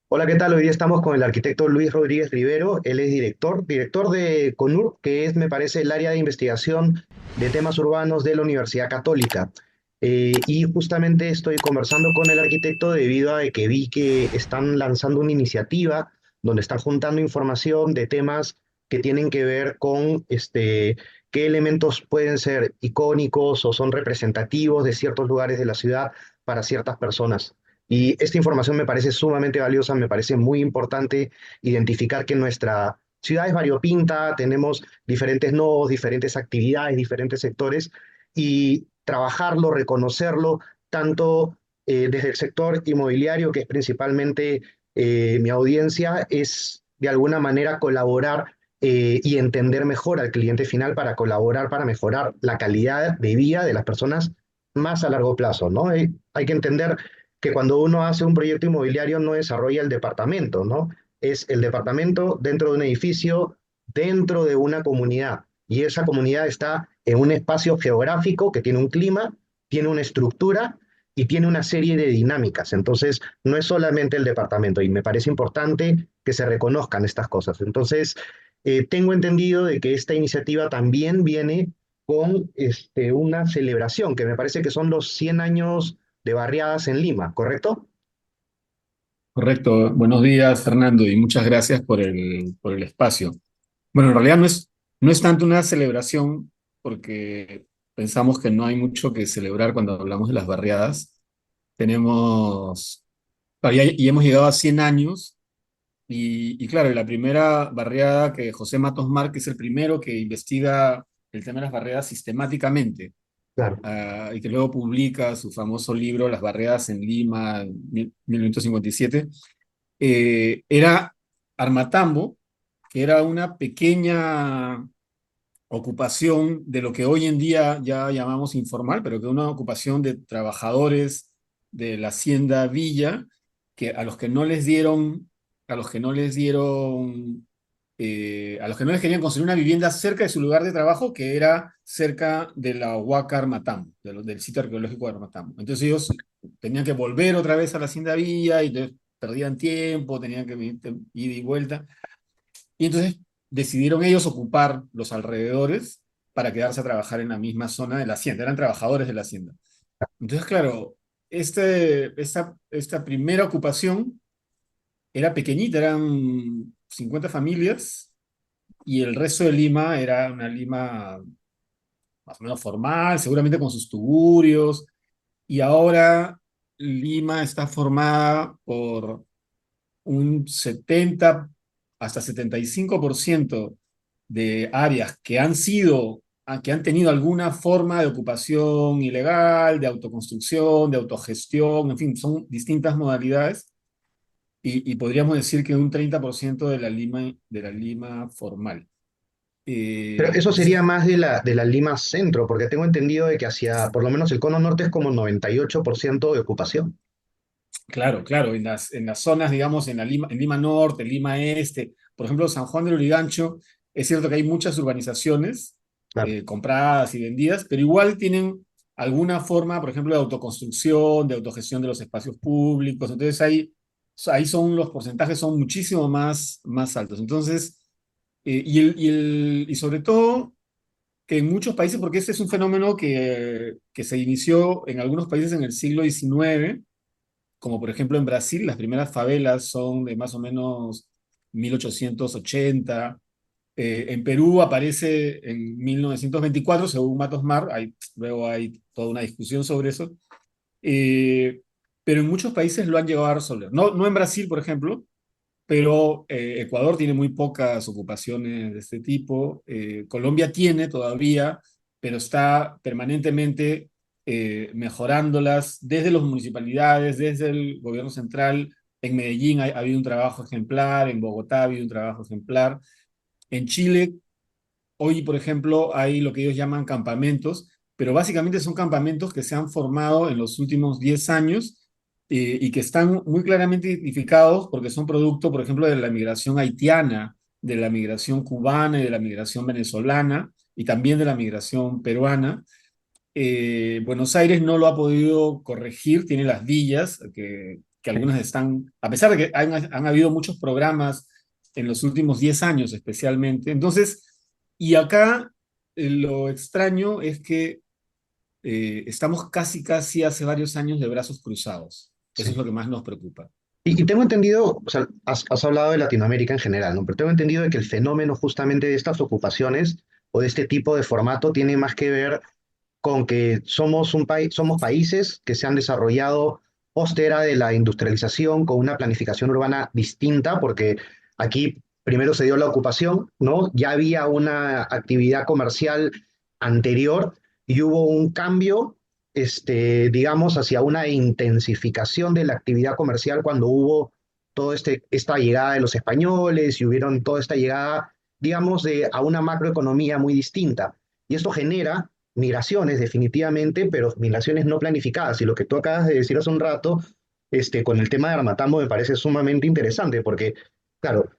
Hola, ¿qué tal? Hoy día estamos con el arquitecto Luis Rodríguez Rivero. Él es director de CONUR, que es, me parece, el área de investigación de temas urbanos de la Universidad Católica. Y justamente estoy conversando con el arquitecto debido a que vi que están lanzando una iniciativa donde están juntando información de temas que tienen que ver con qué elementos pueden ser icónicos o son representativos de ciertos lugares de la ciudad para ciertas personas. Y esta información me parece sumamente valiosa, me parece muy importante identificar que nuestra ciudad es variopinta, tenemos diferentes nodos, diferentes actividades, diferentes sectores, y trabajarlo, reconocerlo, tanto desde el sector inmobiliario, que es principalmente mi audiencia, es de alguna manera colaborar y entender mejor al cliente final para colaborar, para mejorar la calidad de vida de las personas más a largo plazo, ¿no? Hay que entender que cuando uno hace un proyecto inmobiliario no desarrolla el departamento, ¿no? Es el departamento dentro de un edificio, dentro de una comunidad. Y esa comunidad está en un espacio geográfico que tiene un clima, tiene una estructura y tiene una serie de dinámicas. Entonces, no es solamente el departamento y me parece importante que se reconozcan estas cosas. Entonces, tengo entendido de que esta iniciativa también viene con una celebración, que me parece que son los 100 años de barriadas en Lima, ¿correcto? Correcto. Buenos días, Fernando, y muchas gracias por el espacio. Bueno, en realidad no es tanto una celebración porque pensamos que no hay mucho que celebrar cuando hablamos de las barriadas. Tenemos, y hemos llegado a 100 años y claro, la primera barriada que José Matos Márquez es el primero que investiga el tema de las barriadas sistemáticamente, Claro. y que luego publica su famoso libro Las barriadas en Lima, en 1957. Era Armatambo, que era una pequeña ocupación de lo que hoy en día ya llamamos informal, pero que una ocupación de trabajadores de la hacienda Villa, que a los que no les dieron, a los que no les dieron, a los que no les querían construir una vivienda cerca de su lugar de trabajo, que era cerca de la Huaca Armatambo, del sitio arqueológico de Armatambo. Entonces ellos tenían que volver otra vez a la hacienda Villa y entonces perdían tiempo, tenían que ir y vuelta. Y entonces decidieron ellos ocupar los alrededores para quedarse a trabajar en la misma zona de la hacienda. Eran trabajadores de la hacienda. Entonces, claro, esta primera ocupación era pequeñita, eran 50 familias y el resto de Lima era una Lima más o menos formal, seguramente con sus tugurios. Y ahora Lima está formada por un 70 hasta 75% de áreas que han sido, que han tenido alguna forma de ocupación ilegal, de autoconstrucción, de autogestión, en fin, son distintas modalidades. Y podríamos decir que un 30% de la Lima formal. Pero eso sería Entonces, más de la Lima Centro, porque tengo entendido de que hacia, por lo menos el cono norte es como 98% de ocupación. claro, claro, en las zonas, digamos, en Lima Norte, Lima Este, por ejemplo, San Juan del Lurigancho, es cierto que hay muchas urbanizaciones Claro. compradas y vendidas, pero igual tienen alguna forma, por ejemplo, de autoconstrucción, de autogestión de los espacios públicos, entonces ahí son los porcentajes son muchísimo más altos. Entonces, y sobre todo que en muchos países, porque este es un fenómeno que se inició en algunos países en el siglo XIX, como por ejemplo en Brasil, las primeras favelas son de más o menos 1880. En Perú aparece en 1924, según Matos Mar, luego hay toda una discusión sobre eso. Eh, pero en muchos países lo han llegado a resolver. No en Brasil, por ejemplo, pero Ecuador tiene muy pocas ocupaciones de este tipo. Colombia tiene todavía, pero está permanentemente mejorándolas desde las municipalidades, desde el gobierno central. En Medellín ha habido un trabajo ejemplar, en Bogotá ha habido un trabajo ejemplar. En Chile, hoy, por ejemplo, hay lo que ellos llaman campamentos, pero básicamente son campamentos que se han formado en los últimos 10 años, y que están muy claramente identificados porque son producto, por ejemplo, de la migración haitiana, de la migración cubana y de la migración venezolana y también de la migración peruana. Buenos Aires no lo ha podido corregir, tiene las villas que algunas están, a pesar de que han habido muchos programas en los últimos 10 años especialmente. Entonces, y acá lo extraño es que estamos casi, casi hace varios años de brazos cruzados. Eso es Sí. lo que más nos preocupa. Y tengo entendido, o sea, has hablado de Latinoamérica en general, ¿no? Pero tengo entendido de que el fenómeno justamente de estas ocupaciones o de este tipo de formato tiene más que ver con que somos somos países que se han desarrollado post-era de la industrialización con una planificación urbana distinta, porque aquí primero se dio la ocupación, ¿no? Ya había una actividad comercial anterior y hubo un cambio, digamos, hacia una intensificación de la actividad comercial cuando hubo esta llegada de los españoles y hubieron toda esta llegada, digamos, a una macroeconomía muy distinta. Y esto genera migraciones definitivamente, pero migraciones no planificadas. Y lo que tú acabas de decir hace un rato, con el tema de Armatambo me parece sumamente interesante, porque, claro,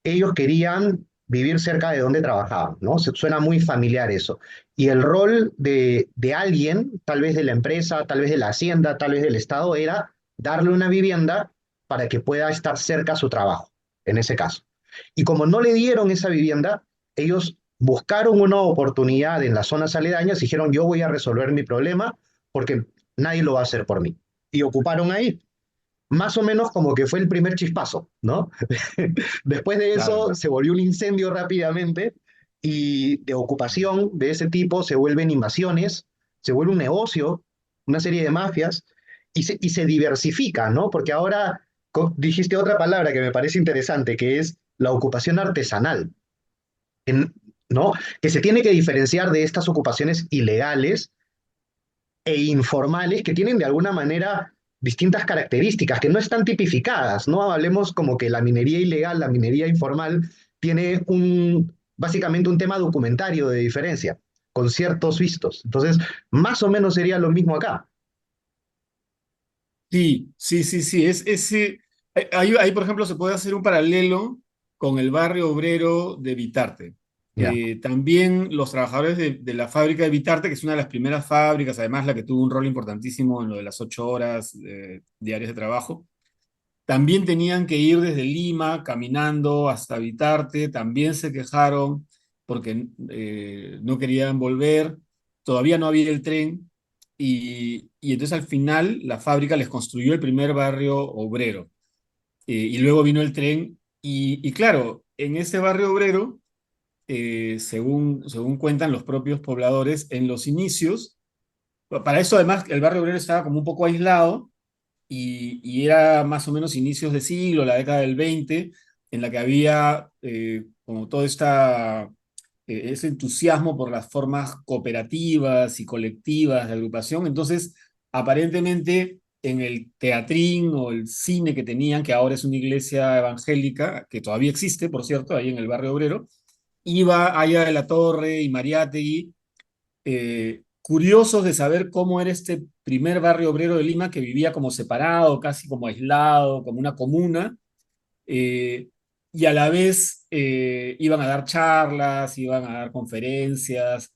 ellos querían vivir cerca de donde trabajaban, ¿no? Suena muy familiar eso. Y el rol de alguien, tal vez de la empresa, tal vez de la hacienda, tal vez del Estado, era darle una vivienda para que pueda estar cerca a su trabajo, en ese caso. Y como no le dieron esa vivienda, ellos buscaron una oportunidad en las zonas aledañas y dijeron, yo voy a resolver mi problema porque nadie lo va a hacer por mí. Y ocuparon ahí. Más o menos como que fue el primer chispazo, ¿no? Después de Claro. eso se volvió un incendio rápidamente y de ocupación de ese tipo se vuelven invasiones, se vuelve un negocio, una serie de mafias y se diversifica, ¿no? Porque ahora dijiste otra palabra que me parece interesante, que es la ocupación artesanal, en- ¿no? Que se tiene que diferenciar de estas ocupaciones ilegales e informales que tienen de alguna manera distintas características que no están tipificadas, ¿no? Hablemos como que la minería ilegal, la minería informal, tiene básicamente un tema documentario de diferencia, con ciertos vistos. Entonces, más o menos sería lo mismo acá. Sí, sí, sí, sí. Ahí, por ejemplo, se puede hacer un paralelo con el barrio obrero de Vitarte. Ya, También los trabajadores de la fábrica de Vitarte, que es una de las primeras fábricas, además la que tuvo un rol importantísimo en lo de las 8 horas diarias de trabajo, también tenían que ir desde Lima caminando hasta Vitarte, también se quejaron porque no querían volver, todavía no había el tren y entonces al final la fábrica les construyó el primer barrio obrero y luego vino el tren y claro, en ese barrio obrero, según cuentan los propios pobladores, en los inicios, para eso además el barrio obrero estaba como un poco aislado y era más o menos inicios de siglo, la década del 20, en la que había como todo ese entusiasmo por las formas cooperativas y colectivas de agrupación. Entonces, aparentemente, en el teatrín o el cine que tenían, que ahora es una iglesia evangélica, que todavía existe, por cierto, ahí en el barrio obrero, iba Aya de la Torre y Mariátegui curiosos de saber cómo era este primer barrio obrero de Lima que vivía como separado, casi como aislado, como una comuna, eh, y a la vez iban a dar charlas, iban a dar conferencias,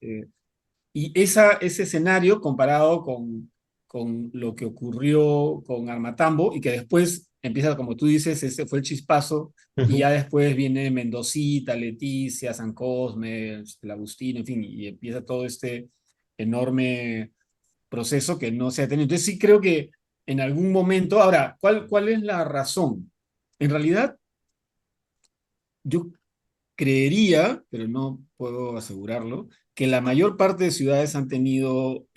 y ese escenario comparado con lo que ocurrió con Armatambo y que después empieza, como tú dices, ese fue el chispazo y ujú, ya después viene Mendocita, Leticia, San Cosme, el Agustín, en fin, y empieza todo este enorme proceso que no se ha tenido. Entonces sí creo que en algún momento, ahora, ¿cuál es la razón? En realidad, yo creería, pero no puedo asegurarlo, que la mayor parte de ciudades han tenido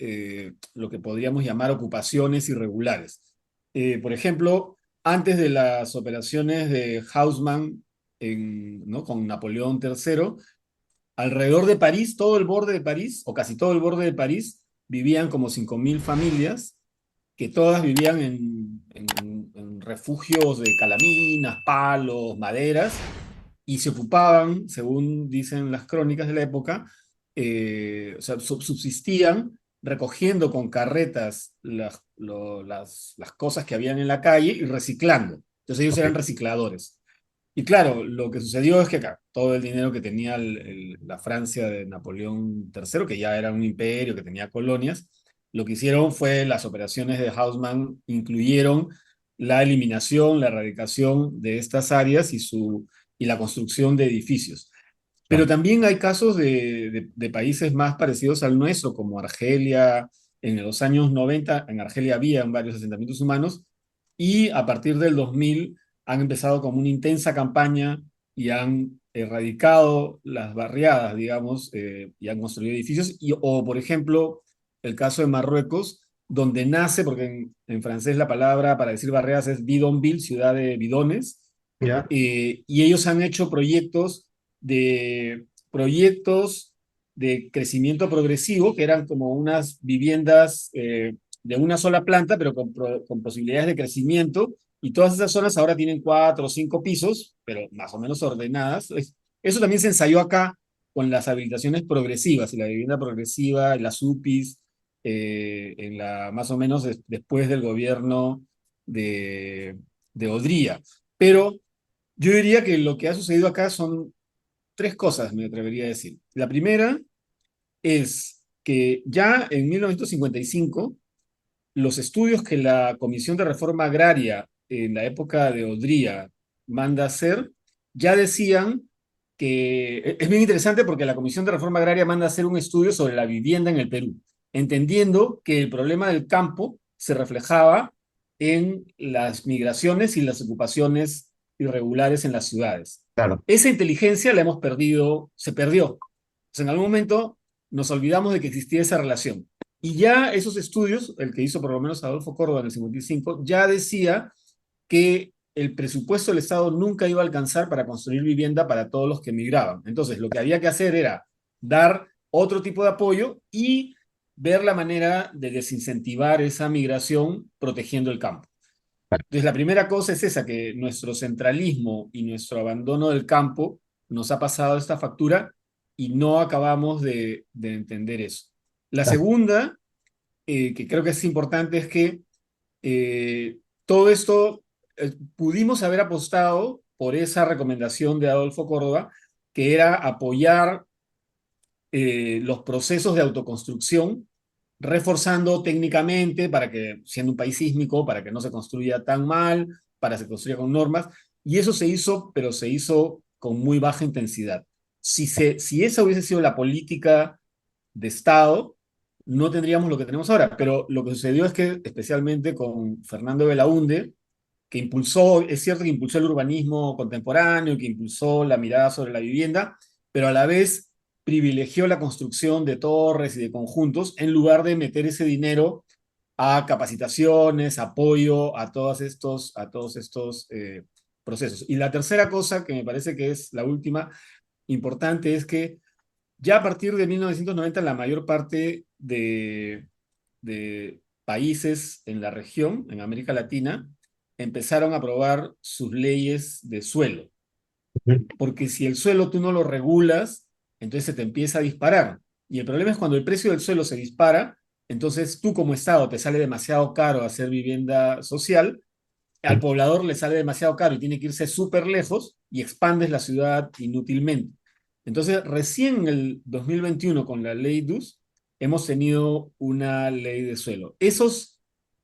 lo que podríamos llamar ocupaciones irregulares. Por ejemplo, antes de las operaciones de Haussmann ¿no? con Napoleón III, alrededor de París, todo el borde de París, o casi todo el borde de París, vivían como 5.000 familias que todas vivían en refugios de calaminas, palos, maderas, y se ocupaban, según dicen las crónicas de la época, o sea, subsistían recogiendo con carretas las cosas que habían en la calle y reciclando. Entonces ellos ok, eran recicladores. Y claro, lo que sucedió es que acá, todo el dinero que tenía la Francia de Napoleón III, que ya era un imperio, que tenía colonias, lo que hicieron fue las operaciones de Haussmann incluyeron la eliminación, la erradicación de estas áreas y la construcción de edificios. Pero Claro. también hay casos de países más parecidos al nuestro, como Argelia. En los años 90 en Argelia había varios asentamientos humanos y a partir del 2000 han empezado como una intensa campaña y han erradicado las barriadas, digamos, y han construido edificios. O, por ejemplo, el caso de Marruecos, donde nace, porque en francés la palabra para decir barriadas es bidonville, ciudad de bidones, ¿Ya? y ellos han hecho proyectos de crecimiento progresivo, que eran como unas viviendas de una sola planta, pero con posibilidades de crecimiento, y todas esas zonas ahora tienen 4 o 5 pisos, pero más o menos ordenadas. Eso también se ensayó acá con las habilitaciones progresivas, y la vivienda progresiva, y las UPIs, más o menos después del gobierno de, de Odría. Pero yo diría que lo que ha sucedido acá son tres cosas, me atrevería a decir. La primera es que ya en 1955, los estudios que la Comisión de Reforma Agraria en la época de Odría manda hacer, ya decían que es bien interesante porque la Comisión de Reforma Agraria manda hacer un estudio sobre la vivienda en el Perú, entendiendo que el problema del campo se reflejaba en las migraciones y las ocupaciones irregulares en las ciudades. Claro. Esa inteligencia la hemos perdido, se perdió. O sea, en algún momento nos olvidamos de que existía esa relación. Y ya esos estudios, el que hizo por lo menos Adolfo Córdoba en el 55, ya decía que el presupuesto del Estado nunca iba a alcanzar para construir vivienda para todos los que emigraban. Entonces, lo que había que hacer era dar otro tipo de apoyo y ver la manera de desincentivar esa migración protegiendo el campo. Entonces, la primera cosa es esa, que nuestro centralismo y nuestro abandono del campo nos ha pasado esta factura y no acabamos de entender eso. La Claro. segunda, que creo que es importante, es que todo esto pudimos haber apostado por esa recomendación de Adolfo Córdoba, que era apoyar los procesos de autoconstrucción, reforzando técnicamente para que, siendo un país sísmico, para que no se construya tan mal, para que se construya con normas, y eso se hizo, pero se hizo con muy baja intensidad. Si esa hubiese sido la política de Estado, no tendríamos lo que tenemos ahora, pero lo que sucedió es que, especialmente con Fernando Belaúnde, que impulsó, es cierto que impulsó el urbanismo contemporáneo, que impulsó la mirada sobre la vivienda, pero a la vez privilegió la construcción de torres y de conjuntos en lugar de meter ese dinero a capacitaciones, apoyo a todos estos procesos. Y la tercera cosa, que me parece que es la última importante, es que ya a partir de 1990 la mayor parte de países en la región, en América Latina, empezaron a aprobar sus leyes de suelo, Ujú. porque si el suelo tú no lo regulas, entonces se te empieza a disparar. Y el problema es cuando el precio del suelo se dispara, entonces tú como Estado te sale demasiado caro hacer vivienda social, al poblador le sale demasiado caro y tiene que irse súper lejos y expandes la ciudad inútilmente. Entonces, recién en el 2021, con la ley DUS, hemos tenido una ley de suelo. Esos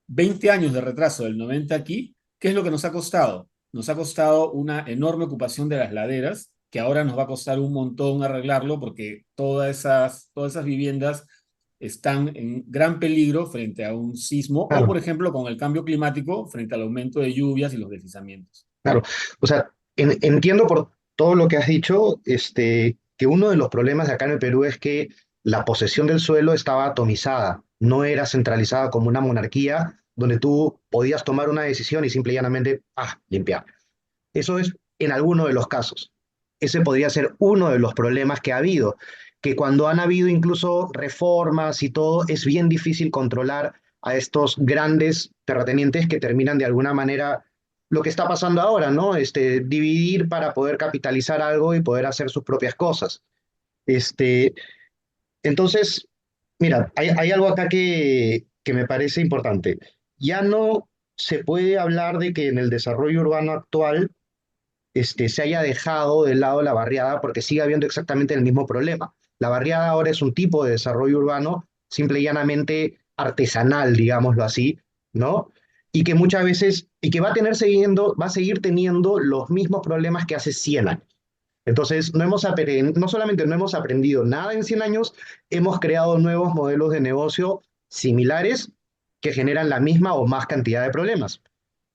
20 años de retraso del 90 aquí, ¿qué es lo que nos ha costado? Nos ha costado una enorme ocupación de las laderas, que ahora nos va a costar un montón arreglarlo porque todas esas viviendas están en gran peligro frente a un sismo o, Claro. por ejemplo, con el cambio climático frente al aumento de lluvias y los deslizamientos. Claro, o sea, entiendo por todo lo que has dicho, que uno de los problemas de acá en el Perú es que la posesión del suelo estaba atomizada, no era centralizada como una monarquía donde tú podías tomar una decisión y simple y llanamente, limpiar. Eso es en alguno de los casos. Ese podría ser uno de los problemas que ha habido, que cuando han habido incluso reformas y todo, es bien difícil controlar a estos grandes terratenientes que terminan de alguna manera lo que está pasando ahora, ¿no? Dividir para poder capitalizar algo y poder hacer sus propias cosas. Este, entonces, mira, hay algo acá que me parece importante. Ya no se puede hablar de que en el desarrollo urbano actual se haya dejado de lado la barriada porque sigue habiendo exactamente el mismo problema. La barriada ahora es un tipo de desarrollo urbano simple y llanamente artesanal, digámoslo así, ¿no? y que muchas veces, y que va a seguir teniendo los mismos problemas que hace 100 años. Entonces, no solamente no hemos aprendido nada en 100 años, hemos creado nuevos modelos de negocio similares que generan la misma o más cantidad de problemas.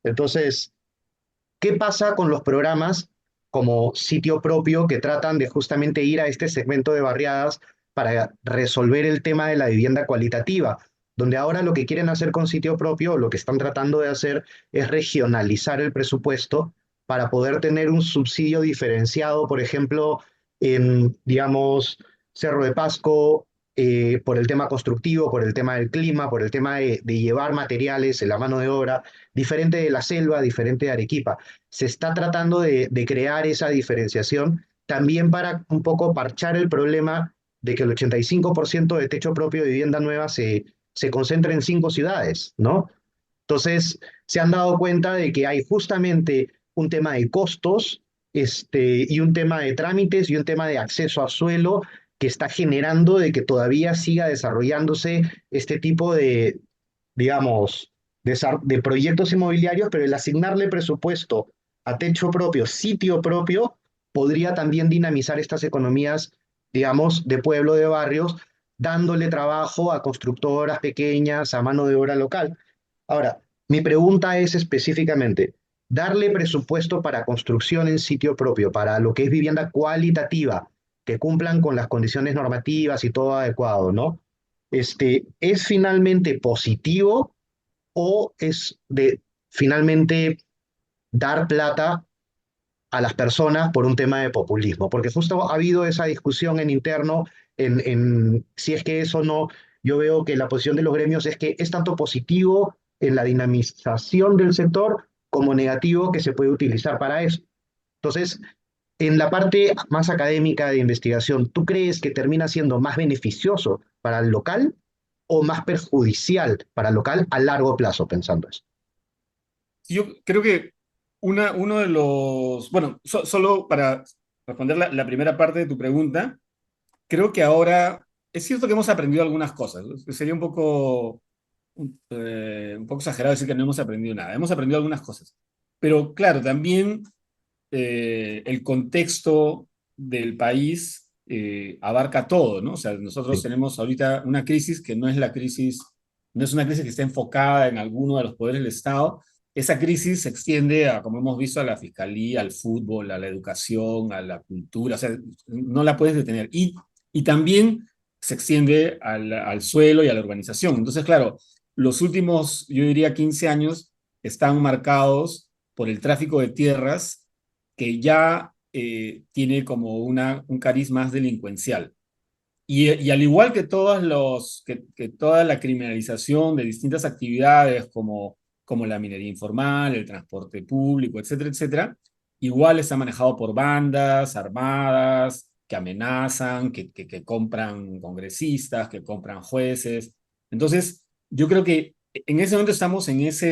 Entonces, ¿qué pasa con los programas como Sitio Propio que tratan de justamente ir a este segmento de barriadas para resolver el tema de la vivienda cualitativa? Donde ahora lo que quieren hacer con Sitio Propio, lo que están tratando de hacer es regionalizar el presupuesto para poder tener un subsidio diferenciado, por ejemplo, en, digamos, Cerro de Pasco, por el tema constructivo, por el tema del clima, por el tema de llevar materiales en la mano de obra, diferente de la selva, diferente de Arequipa. Se está tratando de crear esa diferenciación también para un poco parchar el problema de que el 85% de techo propio de vivienda nueva se concentra en 5 ciudades, ¿no? Entonces, se han dado cuenta de que hay justamente un tema de costos, y un tema de trámites y un tema de acceso a suelo que está generando de que todavía siga desarrollándose este tipo de, digamos, de proyectos inmobiliarios, pero el asignarle presupuesto a techo propio, sitio propio, podría también dinamizar estas economías, digamos, de pueblo, de barrios, dándole trabajo a constructoras pequeñas, a mano de obra local. Ahora, mi pregunta es específicamente, darle presupuesto para construcción en sitio propio, para lo que es vivienda cualitativa, que cumplan con las condiciones normativas y todo adecuado, ¿no? ¿Es finalmente positivo o es de finalmente dar plata a las personas por un tema de populismo? Porque justo ha habido esa discusión en interno en si es que eso no, yo veo que la posición de los gremios es que es tanto positivo en la dinamización del sector como negativo que se puede utilizar para eso. Entonces, en la parte más académica de investigación, ¿tú crees que termina siendo más beneficioso para el local o más perjudicial para el local a largo plazo, pensando eso? Yo creo que uno de los, bueno, solo para responder la primera parte de tu pregunta, creo que ahora es cierto que hemos aprendido algunas cosas. Sería un poco exagerado decir que no hemos aprendido nada. Hemos aprendido algunas cosas. Pero claro, también el contexto del país abarca todo, ¿no? O sea, nosotros Sí, tenemos ahorita una crisis que no es la crisis, no es una crisis que esté enfocada en alguno de los poderes del Estado. Esa crisis se extiende a, como hemos visto, a la fiscalía, al fútbol, a la educación, a la cultura, o sea, no la puedes detener. Y también se extiende al suelo y a la urbanización. Entonces, claro, los últimos, yo diría, 15 años están marcados por el tráfico de tierras que ya tiene como un cariz más delincuencial. Y al igual que, que toda la criminalización de distintas actividades como la minería informal, el transporte público, etcétera, etcétera, igual está manejado por bandas armadas que amenazan, que compran congresistas, que compran jueces. Entonces, yo creo que en ese momento estamos digamos,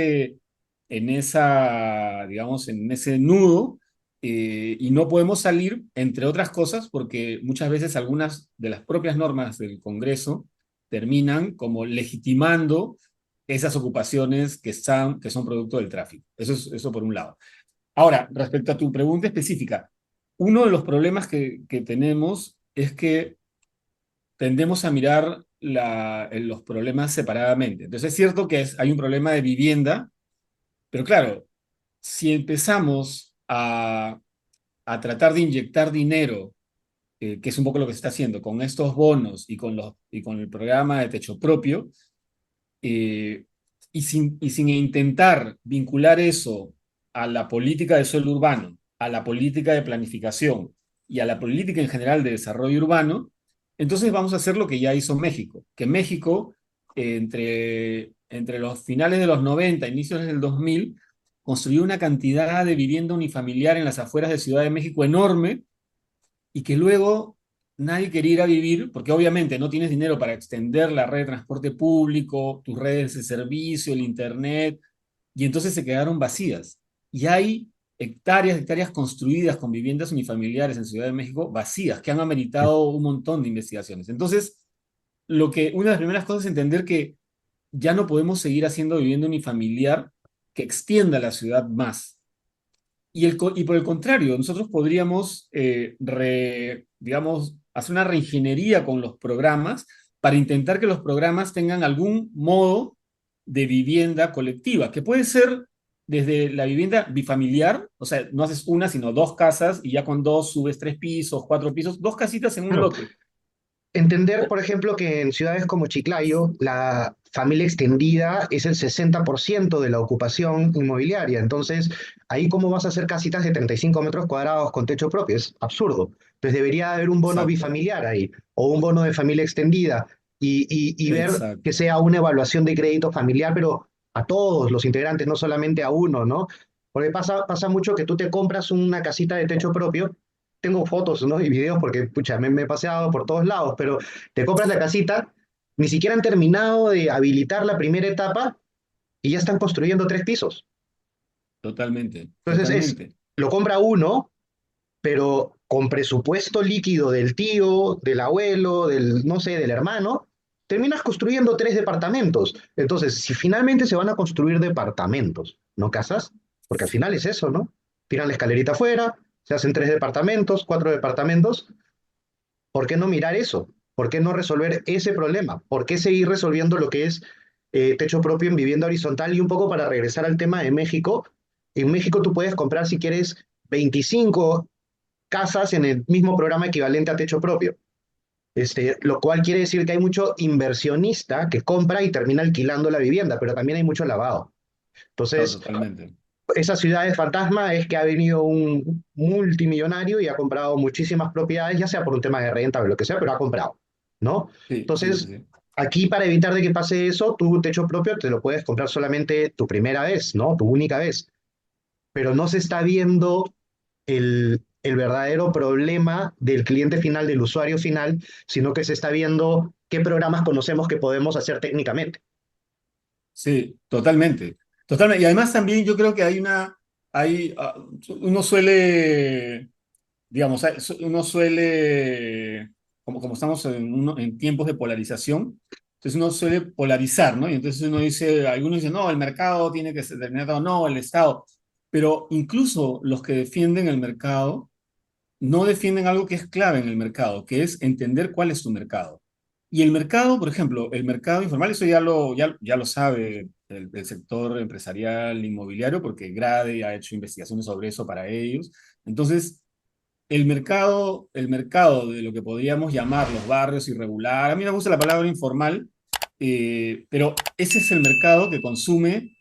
en ese nudo y no podemos salir, entre otras cosas, porque muchas veces algunas de las propias normas del Congreso terminan como legitimando esas ocupaciones que son producto del tráfico. Eso por un lado. Ahora, respecto a tu pregunta específica, uno de los problemas que tenemos es que tendemos a mirar los problemas separadamente. Entonces es cierto que hay un problema de vivienda, pero claro, si empezamos a tratar de inyectar dinero, que es un poco lo que se está haciendo con estos bonos y con el programa de techo propio, eh, y sin intentar vincular eso a la política de suelo urbano, a la política de planificación y a la política en general de desarrollo urbano, entonces vamos a hacer lo que ya hizo México, que México, entre los finales de los 90, inicios del 2000, construyó una cantidad de vivienda unifamiliar en las afueras de Ciudad de México enorme y que luego nadie quería ir a vivir, porque obviamente no tienes dinero para extender la red de transporte público, tus redes de servicio, el internet, y entonces se quedaron vacías. Y hay hectáreas, hectáreas construidas con viviendas unifamiliares en Ciudad de México vacías, que han ameritado un montón de investigaciones. Entonces, una de las primeras cosas es entender que ya no podemos seguir haciendo vivienda unifamiliar que extienda la ciudad más. Y por el contrario, nosotros podríamos, digamos, hacer una reingeniería con los programas para intentar que los programas tengan algún modo de vivienda colectiva, que puede ser desde la vivienda bifamiliar, o sea, no haces una, sino dos casas, y ya con dos subes 3 pisos, 4 pisos, dos casitas en un Claro, lote. entender, por ejemplo, que en ciudades como Chiclayo, la familia extendida es el 60% de la ocupación inmobiliaria. Entonces, ahí cómo vas a hacer casitas de 35 metros cuadrados con techo propio, es absurdo. Entonces, debería haber un bono Exacto, bifamiliar ahí, o un bono de familia extendida, y ver que exacto. sea una evaluación de crédito familiar, pero a todos los integrantes, no solamente a uno, ¿no? Porque pasa mucho que tú te compras una casita de techo propio. Tengo fotos, ¿no? Y videos porque, pucha, me he paseado por todos lados, pero te compras la casita, ni siquiera han terminado de habilitar la primera etapa y ya están construyendo 3 pisos. Totalmente, Entonces totalmente. lo compra uno, pero con presupuesto líquido del tío, del abuelo, del, no sé, del hermano, terminas construyendo 3 departamentos. Entonces, si finalmente se van a construir departamentos, no casas, porque al final es eso, ¿no? Tiran la escalerita afuera, se hacen 3 departamentos, 4 departamentos. ¿Por qué no mirar eso? ¿Por qué no resolver ese problema? ¿Por qué seguir resolviendo lo que es techo propio en vivienda horizontal? Y un poco para regresar al tema de México, en México tú puedes comprar si quieres 25 casas en el mismo programa equivalente a techo propio. Lo cual quiere decir que hay mucho inversionista que compra y termina alquilando la vivienda, pero también hay mucho lavado. No, Entonces, totalmente. esa ciudad de fantasma es que ha venido un multimillonario y ha comprado muchísimas propiedades, ya sea por un tema de renta o lo que sea, pero ha comprado, ¿no? Sí, sí, sí, Entonces, sí. aquí para evitar de que pase eso, tu techo propio te lo puedes comprar solamente tu primera vez, ¿no? Tu única vez. Pero no se está viendo el verdadero problema del cliente final, del usuario final, sino que se está viendo qué programas conocemos que podemos hacer técnicamente. Sí, totalmente. Totalmente. Y además también yo creo que uno suele, digamos, uno suele, como estamos en tiempos de polarización, entonces uno suele polarizar, ¿no? Y entonces uno dice, algunos dicen, no, el mercado tiene que ser determinado, no, el Estado. Pero incluso los que defienden el mercado no defienden algo que es clave en el mercado, que es entender cuál es tu mercado. Y el mercado, por ejemplo, el mercado informal, eso ya lo sabe el sector empresarial inmobiliario, porque Grade ha hecho investigaciones sobre eso para ellos. Entonces, el mercado de lo que podríamos llamar los barrios irregular, a mí me gusta la palabra informal, pero ese es el mercado que consume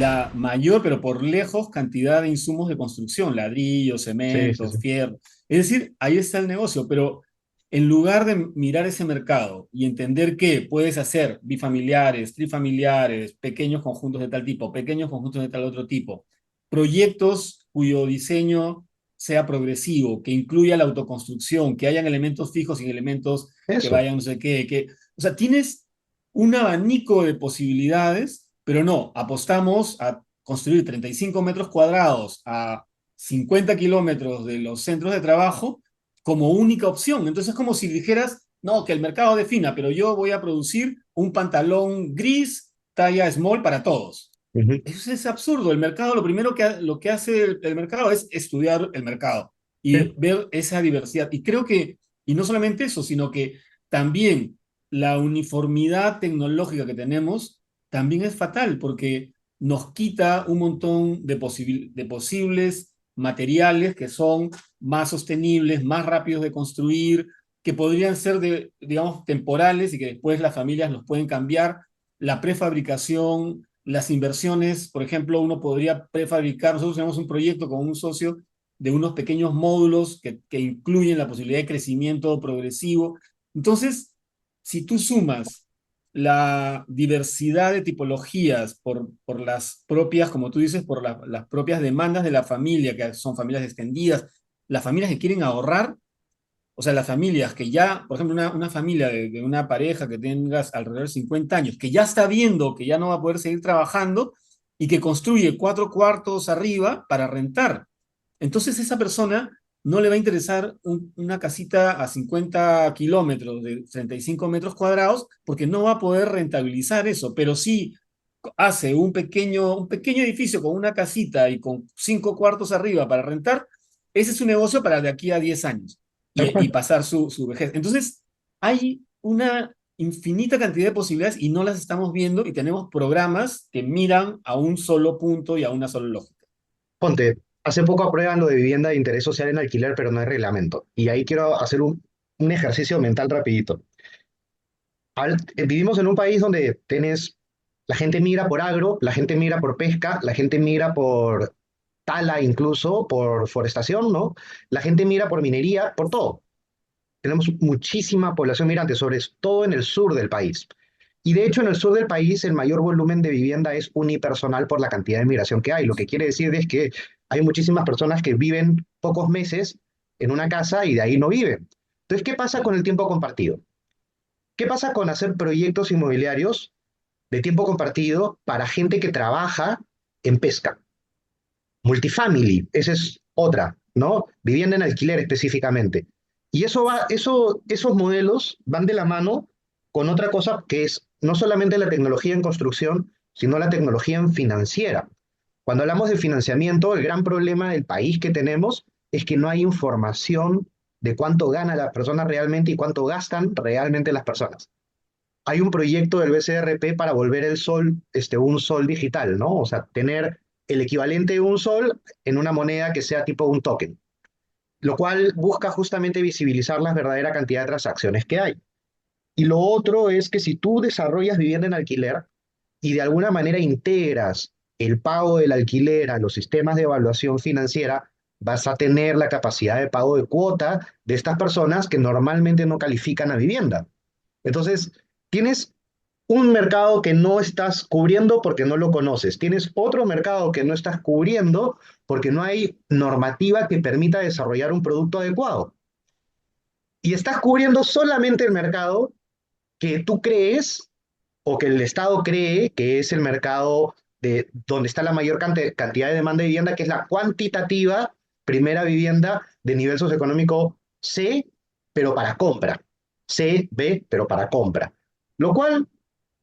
la mayor, pero por lejos, cantidad de insumos de construcción, ladrillos, Sí, sí, sí. cementos, fierro. Es decir, ahí está el negocio, pero en lugar de mirar ese mercado y entender que puedes hacer bifamiliares, trifamiliares, pequeños conjuntos de tal tipo, pequeños conjuntos de tal otro tipo, proyectos cuyo diseño sea progresivo, que incluya la autoconstrucción, que hayan elementos fijos y elementos que Eso. vayan no sé qué, o sea, tienes un abanico de posibilidades, pero no, apostamos a construir 35 metros cuadrados a 50 kilómetros de los centros de trabajo como única opción. Entonces es como si dijeras, no, que el mercado defina, pero yo voy a producir un pantalón gris, talla small para todos. Ujú. Eso es absurdo. El mercado, lo que hace el mercado es estudiar el mercado y Sí. ver esa diversidad. Y creo que, y no solamente eso, sino que también la uniformidad tecnológica que tenemos también es fatal porque nos quita un montón de posibles materiales que son más sostenibles, más rápidos de construir, que podrían ser, digamos, temporales y que después las familias los pueden cambiar. La prefabricación, las inversiones, por ejemplo, uno podría prefabricar, nosotros tenemos un proyecto con un socio de unos pequeños módulos que incluyen la posibilidad de crecimiento progresivo. Entonces, si tú sumas la diversidad de tipologías por las propias, como tú dices, por las propias demandas de la familia, que son familias extendidas, las familias que quieren ahorrar, o sea, las familias que ya, por ejemplo, una familia de una pareja que tengas alrededor de 50 años, que ya está viendo que ya no va a poder seguir trabajando y que construye 4 cuartos arriba para rentar. Entonces esa persona no le va a interesar una casita a 50 kilómetros de 35 metros cuadrados porque no va a poder rentabilizar eso, pero sí hace un pequeño edificio con una casita y con 5 cuartos arriba para rentar, ese es su negocio para de aquí a 10 años tal y cual. pasar su vejez. Entonces, hay una infinita cantidad de posibilidades y no las estamos viendo y tenemos programas que miran a un solo punto y a una sola lógica. Ponte, hace poco aprueban lo de vivienda de interés social en alquiler, pero no hay reglamento. Y ahí quiero hacer un ejercicio mental rapidito. Vivimos en un país donde la gente migra por agro, la gente migra por pesca, la gente migra por tala incluso, por forestación, ¿no? La gente migra por minería, por todo. Tenemos muchísima población migrante, sobre todo en el sur del país. Y de hecho, en el sur del país, el mayor volumen de vivienda es unipersonal por la cantidad de migración que hay. Lo que quiere decir es que hay muchísimas personas que viven pocos meses en una casa y de ahí no viven. Entonces, ¿qué pasa con el tiempo compartido? ¿Qué pasa con hacer proyectos inmobiliarios de tiempo compartido para gente que trabaja en pesca? Multifamily, esa es otra, ¿no? Vivienda en alquiler específicamente. Y esos modelos van de la mano con otra cosa que es no solamente la tecnología en construcción, sino la tecnología en financiera. Cuando hablamos de financiamiento, el gran problema del país que tenemos es que no hay información de cuánto gana las personas realmente y cuánto gastan realmente las personas. Hay un proyecto del BCRP para volver el sol, un sol digital, ¿no? O sea, tener el equivalente de un sol en una moneda que sea tipo un token, lo cual busca justamente visibilizar la verdadera cantidad de transacciones que hay. Y lo otro es que si tú desarrollas vivienda en alquiler y de alguna manera integras el pago del alquiler a los sistemas de evaluación financiera, vas a tener la capacidad de pago de cuota de estas personas que normalmente no califican a vivienda. Entonces, tienes un mercado que no estás cubriendo porque no lo conoces. Tienes otro mercado que no estás cubriendo porque no hay normativa que permita desarrollar un producto adecuado. Y estás cubriendo solamente el mercado que tú crees o que el Estado cree que es el mercado de donde está la mayor cantidad de demanda de vivienda, que es la cuantitativa primera vivienda de nivel socioeconómico C, pero para compra. C, B, pero para compra. Lo cual,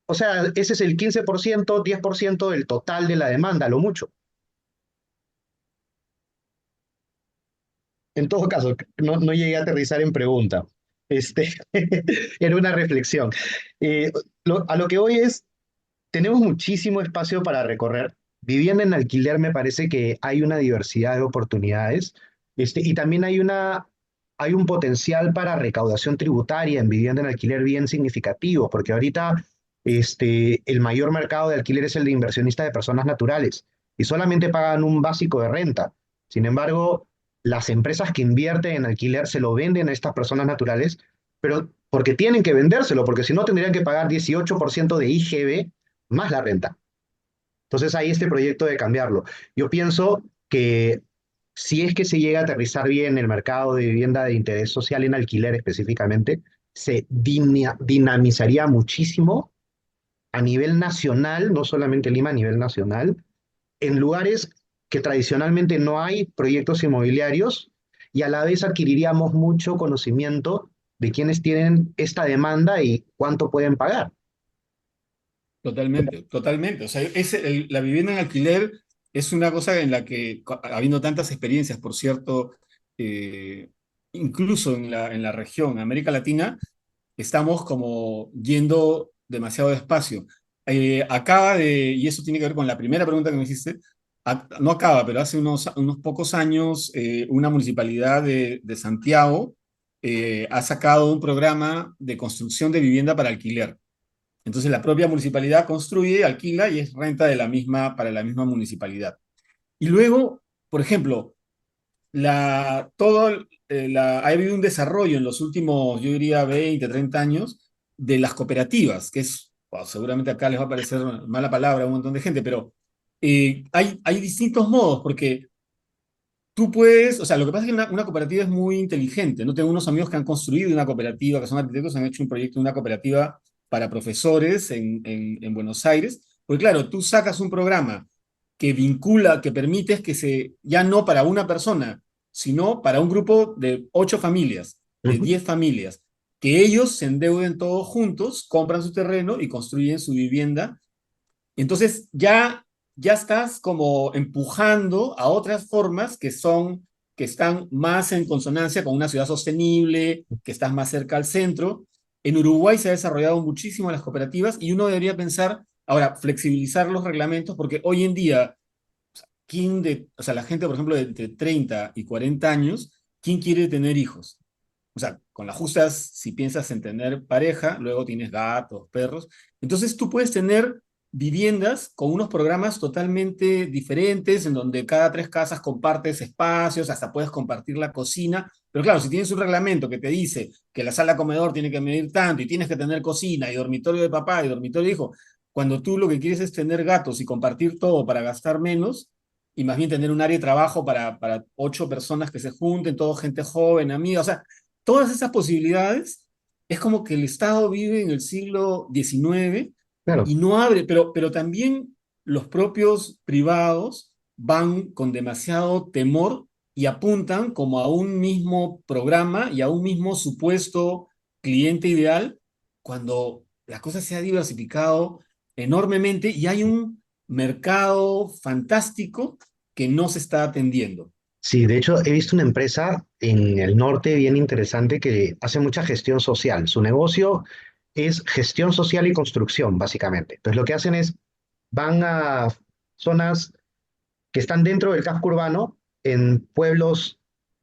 o sea, ese es el 15%, 10% del total de la demanda, lo mucho. En todo caso, no llegué a aterrizar en pregunta. Este, era una reflexión. Eh, a lo que hoy es, tenemos muchísimo espacio para recorrer. Vivienda en alquiler me parece que hay una diversidad de oportunidades, y también hay un potencial para recaudación tributaria en vivienda en alquiler bien significativo, porque ahorita el mayor mercado de alquiler es el de inversionistas de personas naturales y solamente pagan un básico de renta. Sin embargo, las empresas que invierten en alquiler se lo venden a estas personas naturales, pero porque tienen que vendérselo, porque si no tendrían que pagar 18% de IGB más la renta. Entonces hay este proyecto de cambiarlo. Yo pienso que si es que se llega a aterrizar bien el mercado de vivienda de interés social en alquiler específicamente, se dinamizaría muchísimo a nivel nacional, no solamente Lima, a nivel nacional, en lugares que tradicionalmente no hay proyectos inmobiliarios y a la vez adquiriríamos mucho conocimiento de quienes tienen esta demanda y cuánto pueden pagar. Totalmente, totalmente. O sea, la vivienda en alquiler es una cosa en la que, habiendo tantas experiencias, por cierto, eh, incluso en la región, América Latina, estamos como yendo demasiado despacio. Y eso tiene que ver con la primera pregunta que me hiciste, no acaba, pero hace unos pocos años, una municipalidad de Santiago ha sacado un programa de construcción de vivienda para alquiler. Entonces la propia municipalidad construye, alquila y es renta para la misma municipalidad. Y luego, por ejemplo, ha habido un desarrollo en los últimos, yo diría, 20, 30 años de las cooperativas, que es, bueno, seguramente acá les va a parecer mala palabra a un montón de gente, pero hay distintos modos, porque tú puedes, o sea, lo que pasa es que una cooperativa es muy inteligente, ¿no? Tengo unos amigos que han construido una cooperativa, que son arquitectos, han hecho un proyecto de una cooperativa para profesores en Buenos Aires, porque claro, tú sacas un programa que vincula, que permites que ya no para una persona, sino para un grupo de 8 familias, de Ujú. 10 familias, que ellos se endeuden todos juntos, compran su terreno y construyen su vivienda Entonces ya estás como empujando a otras formas que están más en consonancia con una ciudad sostenible, que estás más cerca al centro. En Uruguay se ha desarrollado muchísimo las cooperativas y uno debería pensar, ahora, flexibilizar los reglamentos, porque hoy en día, o sea, la gente, por ejemplo, de entre 30 y 40 años, ¿quién quiere tener hijos? O sea, con las justas, si piensas en tener pareja, luego tienes gatos, perros. Entonces tú puedes tener viviendas con unos programas totalmente diferentes, en donde cada tres casas compartes espacios, hasta puedes compartir la cocina. Pero claro, si tienes un reglamento que te dice que la sala comedor tiene que medir tanto y tienes que tener cocina y dormitorio de papá y dormitorio de hijo, cuando tú lo que quieres es tener gatos y compartir todo para gastar menos, y más bien tener un área de trabajo para 8 personas que se junten, todo gente joven, amiga, o sea, todas esas posibilidades, es como que el Estado vive en el siglo XIX Claro. y no abre, pero también los propios privados van con demasiado temor y apuntan como a un mismo programa y a un mismo supuesto cliente ideal, cuando la cosa se ha diversificado enormemente y hay un mercado fantástico que no se está atendiendo. Sí, de hecho, he visto una empresa en el norte bien interesante que hace mucha gestión social. Su negocio es gestión social y construcción, básicamente. Entonces, lo que hacen es, van a zonas que están dentro del casco urbano, en pueblos,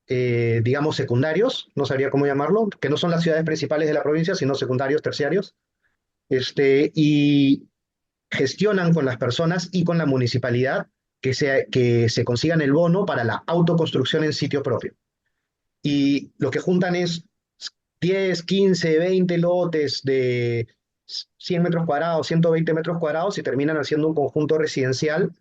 digamos, secundarios, no sabría cómo llamarlo, que no son las ciudades principales de la provincia, sino secundarios, terciarios, y gestionan con las personas y con la municipalidad que se consigan el bono para la autoconstrucción en sitio propio. Y lo que juntan es 10, 15, 20 lotes de 100 metros cuadrados, 120 metros cuadrados y terminan haciendo un conjunto residencial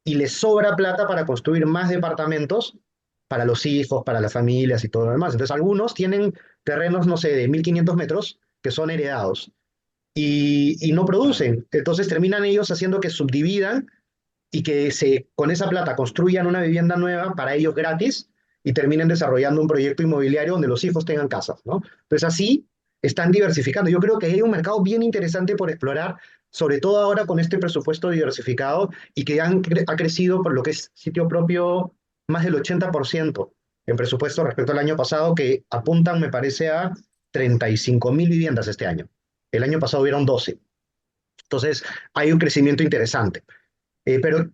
y les sobra plata para construir más departamentos para los hijos, para las familias y todo lo demás. Entonces, algunos tienen terrenos, no sé, de 1500 metros que son heredados y no Claro. producen. Entonces, terminan ellos haciendo que subdividan y que con esa plata construyan una vivienda nueva para ellos gratis y terminen desarrollando un proyecto inmobiliario donde los hijos tengan casas, ¿no? Entonces así están diversificando. Yo creo que hay un mercado bien interesante por explorar, sobre todo ahora con este presupuesto diversificado y que ha crecido por lo que es sitio propio más del 80% en presupuesto respecto al año pasado, que apuntan, me parece, a 35.000 viviendas este año. El año pasado hubieron 12. Entonces, hay un crecimiento interesante. Pero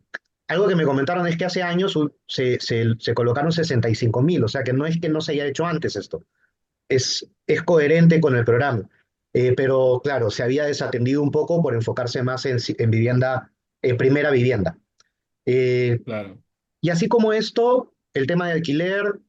algo que me comentaron es que hace años se colocaron 65.000, o sea que no es que no se haya hecho antes esto, es coherente con el programa. Pero claro, se había desatendido un poco por enfocarse más en vivienda, en primera vivienda. Eh, Claro. y así como esto, el tema de alquiler,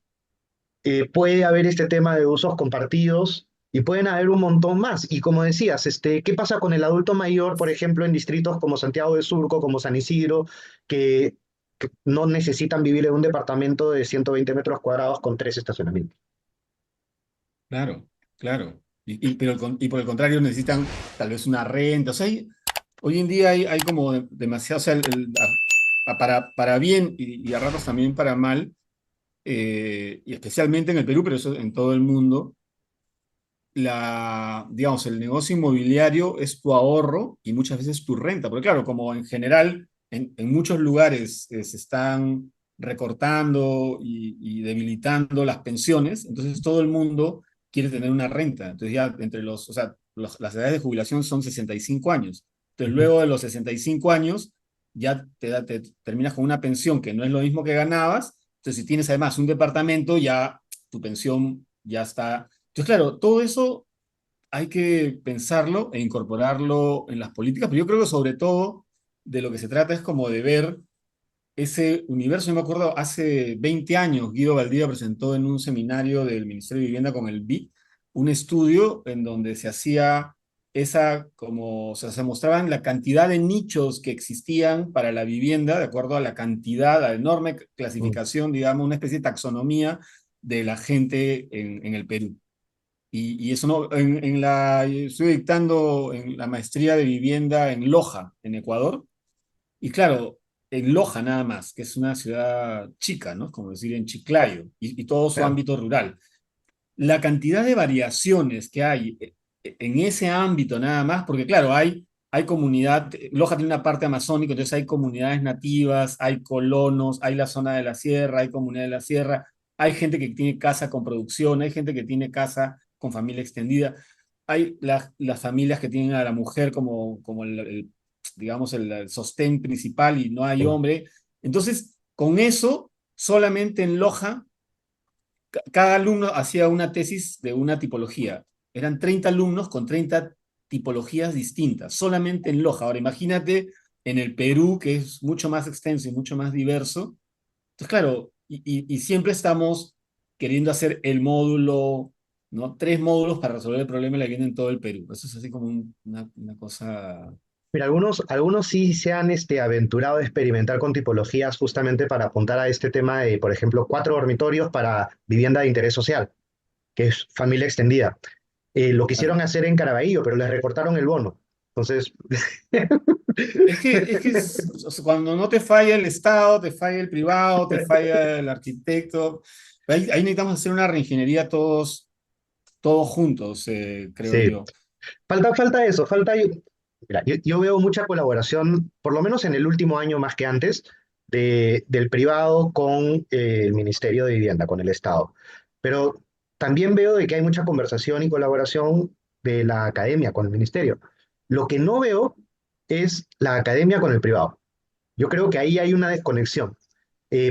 puede haber este tema de usos compartidos y pueden haber un montón más. Y como decías, ¿qué pasa con el adulto mayor, por ejemplo, en distritos como Santiago de Surco, como San Isidro, que no necesitan vivir en un departamento de 120 metros cuadrados con 3 estacionamientos? Claro, claro. Y por el contrario necesitan tal vez una renta. O sea, hoy en día hay como demasiado, o sea, para bien y a ratos también para mal, y especialmente en el Perú, pero eso en todo el mundo, digamos, el negocio inmobiliario es tu ahorro y muchas veces tu renta. Porque claro, como en general en muchos lugares se están recortando y debilitando las pensiones, entonces todo el mundo quiere tener una renta. Entonces ya o sea, las edades de jubilación son 65 años. Entonces Ujú. luego de los 65 años ya te terminas con una pensión que no es lo mismo que ganabas. Entonces si tienes además un departamento, ya tu pensión ya está. Entonces, claro, todo eso hay que pensarlo e incorporarlo en las políticas, pero yo creo que sobre todo de lo que se trata es como de ver ese universo. Yo me acuerdo, hace 20 años Guido Valdivia presentó en un seminario del Ministerio de Vivienda con el BID un estudio en donde se hacía como, o sea, se mostraban la cantidad de nichos que existían para la vivienda, de acuerdo a la cantidad, a la enorme Mm. clasificación, digamos, una especie de taxonomía de la gente en el Perú. Y eso no, estoy dictando en la maestría de vivienda en Loja, en Ecuador. Y claro, en Loja nada más, que es una ciudad chica, ¿no? Como decir en Chiclayo, y todo su Claro. ámbito rural. La cantidad de variaciones que hay en ese ámbito nada más, porque claro, hay hay comunidad, Loja tiene una parte amazónica, entonces hay comunidades nativas, hay colonos, hay la zona de la sierra, hay comunidad de la sierra, hay gente que tiene casa con producción, hay gente que tiene casa con familia extendida, hay las familias que tienen a la mujer como digamos, el sostén principal y no hay hombre. Entonces, con eso, solamente en Loja cada alumno hacía una tesis de una tipología. Eran 30 alumnos con 30 tipologías distintas, solamente en Loja. Ahora imagínate en el Perú, que es mucho más extenso y mucho más diverso. Entonces, claro, y siempre estamos queriendo hacer el módulo, ¿no? 3 módulos para resolver el problema de la vivienda en todo el Perú. Eso es así como una cosa... Mira, algunos sí se han aventurado a experimentar con tipologías justamente para apuntar a este tema de, por ejemplo, 4 dormitorios para vivienda de interés social, que es familia extendida. Lo Claro. quisieron hacer en Caraballo, pero les recortaron el bono. Entonces, O sea, cuando no te falla el Estado, te falla el privado, te falla el arquitecto. Ahí necesitamos hacer una reingeniería todos juntos, creo sí, yo. falta eso, mira, yo veo mucha colaboración, por lo menos en el último año más que antes, del privado con el Ministerio de Vivienda, con el Estado. Pero también veo de que hay mucha conversación y colaboración de la academia con el ministerio. Lo que no veo es la academia con el privado. Yo creo que ahí hay una desconexión.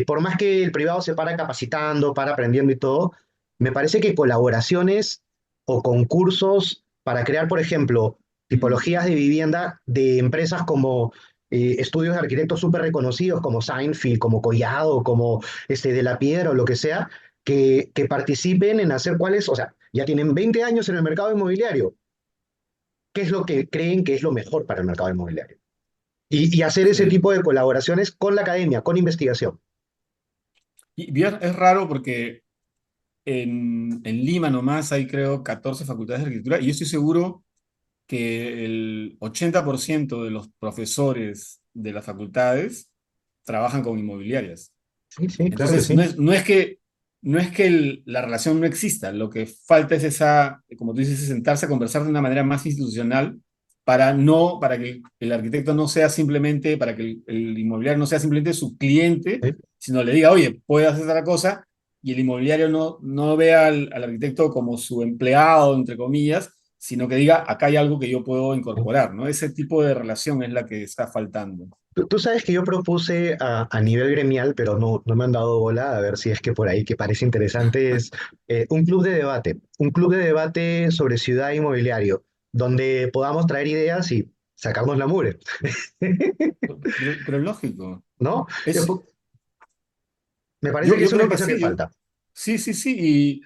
Por más que el privado se para capacitando, para aprendiendo y todo, me parece que colaboraciones o concursos para crear, por ejemplo, Mm. tipologías de vivienda de empresas como estudios de arquitectos súper reconocidos como Seinfeld, como Collado, como De la Piedra o lo que sea, que participen en hacer cuáles, o sea, ya tienen 20 años en el mercado inmobiliario. ¿Qué es lo que creen que es lo mejor para el mercado inmobiliario? Y hacer ese Sí. tipo de colaboraciones con la academia, con investigación. Es raro porque en Lima nomás hay, creo, 14 facultades de arquitectura y yo estoy seguro que el 80% de los profesores de las facultades trabajan con inmobiliarias. Sí, sí, claro que Entonces, sí. no es que la relación no exista, lo que falta es como tú dices, es sentarse a conversar de una manera más institucional para que el arquitecto no sea simplemente, para que el inmobiliario no sea simplemente su cliente, Sí. sino le diga, oye, puedes hacer otra cosa, y el inmobiliario no vea al arquitecto como su empleado, entre comillas, sino que diga, acá hay algo que yo puedo incorporar, ¿no? Ese tipo de relación es la que está faltando. Tú sabes que yo propuse a nivel gremial, pero no me han dado bola, a ver si es que por ahí, que parece interesante, es un club de debate sobre ciudad e inmobiliario, donde podamos traer ideas y sacarnos la mugre, Pero lógico. ¿no? Yo- Es, Me parece que yo es un creo que espacio que sí. falta. Sí, sí, sí. Y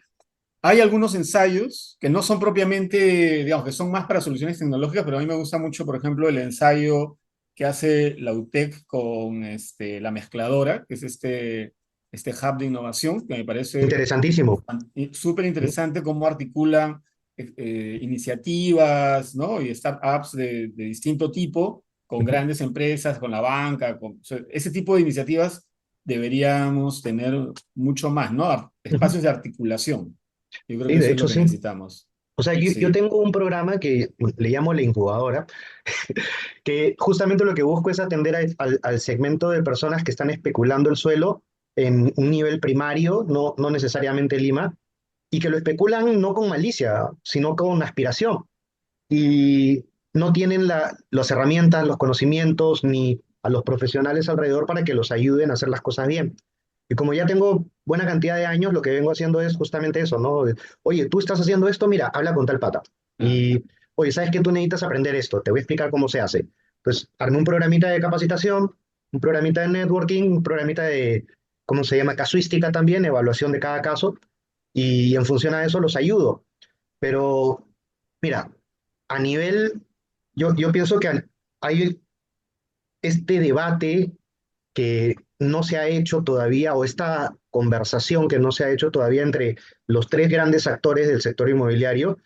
hay algunos ensayos que no son propiamente, digamos, que son más para soluciones tecnológicas, pero a mí me gusta mucho, por ejemplo, el ensayo que hace la UTEC con la mezcladora, que es este hub de innovación, que me parece Interesantísimo. súper interesante cómo articulan iniciativas, ¿no? Y startups de distinto tipo con grandes empresas, con la banca, o sea, ese tipo de iniciativas deberíamos tener mucho más, ¿no? Ujú. Espacios de articulación. Yo creo Sí, que de eso es lo hecho que sí. necesitamos. O sea, yo Sí. tengo un programa que le llamo la incubadora, que justamente lo que busco es atender al segmento de personas que están especulando el suelo en un nivel primario, no necesariamente Lima, y que lo especulan no con malicia, sino con aspiración. Y no tienen las herramientas, los conocimientos, ni a los profesionales alrededor para que los ayuden a hacer las cosas bien. Y como ya tengo buena cantidad de años, lo que vengo haciendo es justamente eso, ¿no? Oye, tú estás haciendo esto, mira, habla con tal pata. Ah, Y, oye, ¿sabes que tú necesitas aprender esto? Te voy a explicar cómo se hace. Pues armé un programita de capacitación, un programita de networking, un programita de, ¿cómo se llama? Casuística también, evaluación de cada caso. Y en función a eso los ayudo. Pero, mira, a nivel, yo pienso que hay este debate que no se ha hecho todavía, o esta conversación que no se ha hecho todavía entre los 3 grandes actores del sector inmobiliario,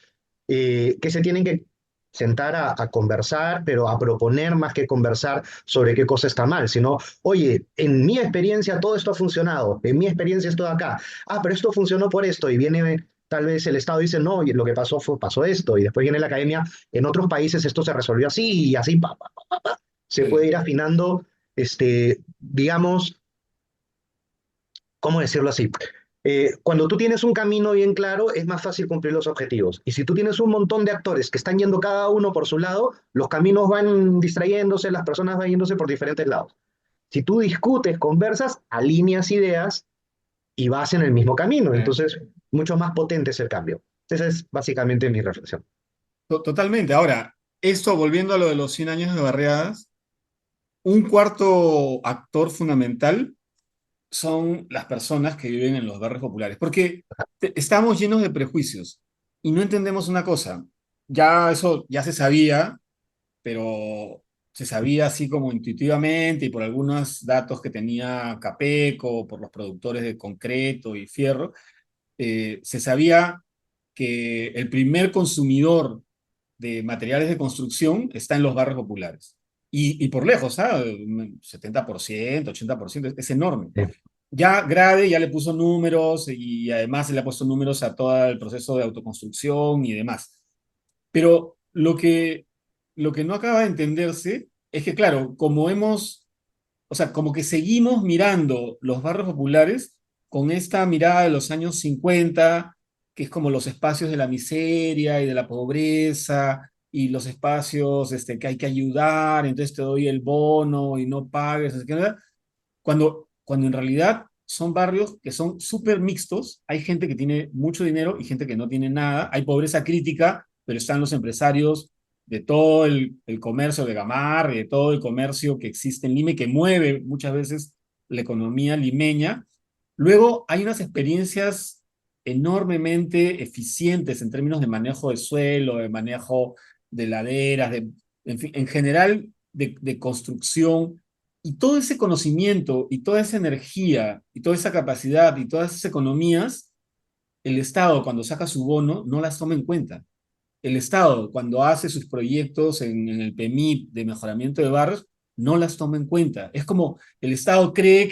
que se tienen que sentar a conversar, pero a proponer más que conversar sobre qué cosa está mal, sino, oye, en mi experiencia todo esto ha funcionado, en mi experiencia esto de acá, pero esto funcionó por esto, y viene tal vez el Estado dice, no, y lo que pasó esto, y después viene la academia, en otros países esto se resolvió así, y así, se puede Sí. ir afinando, digamos, ¿cómo decirlo así? Cuando tú tienes un camino bien claro, es más fácil cumplir los objetivos. Y si tú tienes un montón de actores que están yendo cada uno por su lado, los caminos van distrayéndose, las personas van yéndose por diferentes lados. Si tú discutes, conversas, alineas ideas y vas en el mismo camino. Entonces, mucho más potente es el cambio. Esa es básicamente mi reflexión. Totalmente. Ahora, esto volviendo a lo de los 100 años de Barriadas, un cuarto actor fundamental son las personas que viven en los barrios populares, porque estamos llenos de prejuicios y no entendemos una cosa. Ya eso ya se sabía, pero se sabía así como intuitivamente y por algunos datos que tenía Capeco, por los productores de concreto y fierro, se sabía que el primer consumidor de materiales de construcción está en los barrios populares. Y por lejos, ¿ah? 70%, 80%, es enorme. Sí, Ya Grade ya le puso números y además se le ha puesto números a todo el proceso de autoconstrucción y demás. Pero lo que no acaba de entenderse es que, claro, o sea, como que seguimos mirando los barrios populares con esta mirada de los años 50, que es como los espacios de la miseria y de la pobreza y los espacios que hay que ayudar, entonces te doy el bono y no pagues, así que, ¿verdad? Cuando en realidad son barrios que son súper mixtos, hay gente que tiene mucho dinero y gente que no tiene nada, hay pobreza crítica, pero están los empresarios de todo el comercio de Gamarra y de todo el comercio que existe en Lima y que mueve muchas veces la economía limeña. Luego hay unas experiencias enormemente eficientes en términos de manejo de suelo, de manejo de laderas, en fin, en general de construcción. Y todo ese conocimiento y toda esa energía y toda esa capacidad y todas esas economías, el Estado cuando saca su bono no las toma en cuenta. El Estado cuando hace sus proyectos en el PEMIP de mejoramiento de barrios no las toma en cuenta. Es como el Estado cree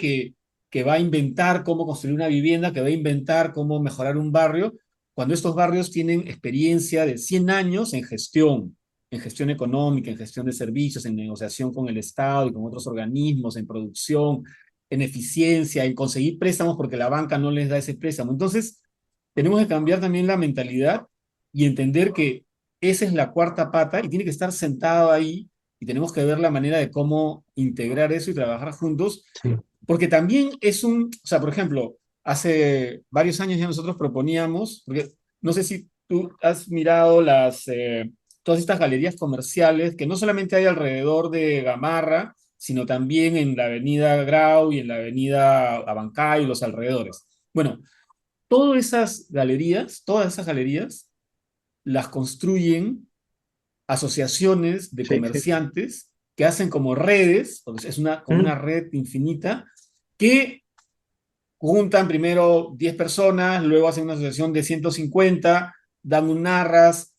que va a inventar cómo construir una vivienda, que va a inventar cómo mejorar un barrio, cuando estos barrios tienen experiencia de 100 años en gestión económica, en gestión de servicios, en negociación con el Estado y con otros organismos, en producción, en eficiencia, en conseguir préstamos porque la banca no les da ese préstamo. Entonces, tenemos que cambiar también la mentalidad y entender que esa es la cuarta pata y tiene que estar sentado ahí y tenemos que ver la manera de cómo integrar eso y trabajar juntos, sí. porque también o sea, por ejemplo, hace varios años ya nosotros proponíamos, porque no sé si tú has mirado todas estas galerías comerciales que no solamente hay alrededor de Gamarra, sino también en la avenida Grau y en la avenida Abancay y los alrededores. Bueno, todas esas galerías las construyen asociaciones de Sí, sí. comerciantes que hacen como redes, es como Mm. una red infinita, que juntan primero 10 personas, luego hacen una asociación de 150, dan un arras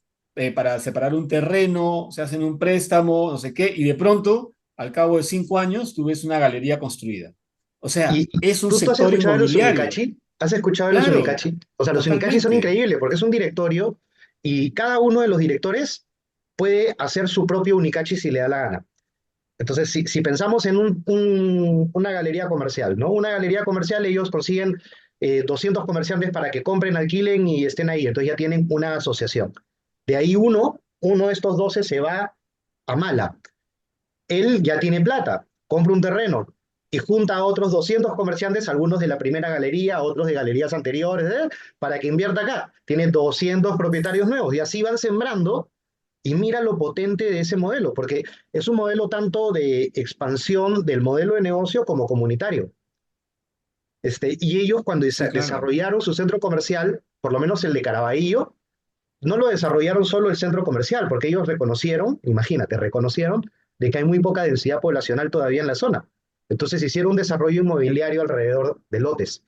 para separar un terreno, se hacen un préstamo, no sé qué, y de pronto, al cabo de 5 años, tú ves una galería construida. O sea, ¿Y es un tú has sector escuchado de los inmobiliario. Umikachi? ¿Has escuchado de los Claro, Umikachi? O sea, los Umikachi son totalmente. increíbles porque es un directorio y cada uno de los directores puede hacer su propio Umikachi si le da la gana. Entonces, si pensamos en una galería comercial, ¿no? Una galería comercial, ellos consiguen 200 comerciantes para que compren, alquilen y estén ahí. Entonces ya tienen una asociación. De ahí uno de estos 12 se va a Mala. Él ya tiene plata, compra un terreno y junta a otros 200 comerciantes, algunos de la primera galería, otros de galerías anteriores, para que invierta acá. Tiene 200 propietarios nuevos y así van sembrando. Y mira lo potente de ese modelo, porque es un modelo tanto de expansión del modelo de negocio como comunitario. Y ellos cuando Sí, claro. desarrollaron su centro comercial, por lo menos el de Caraballo, no lo desarrollaron solo el centro comercial, porque ellos reconocieron, imagínate, reconocieron de que hay muy poca densidad poblacional todavía en la zona. Entonces hicieron un desarrollo inmobiliario alrededor de lotes.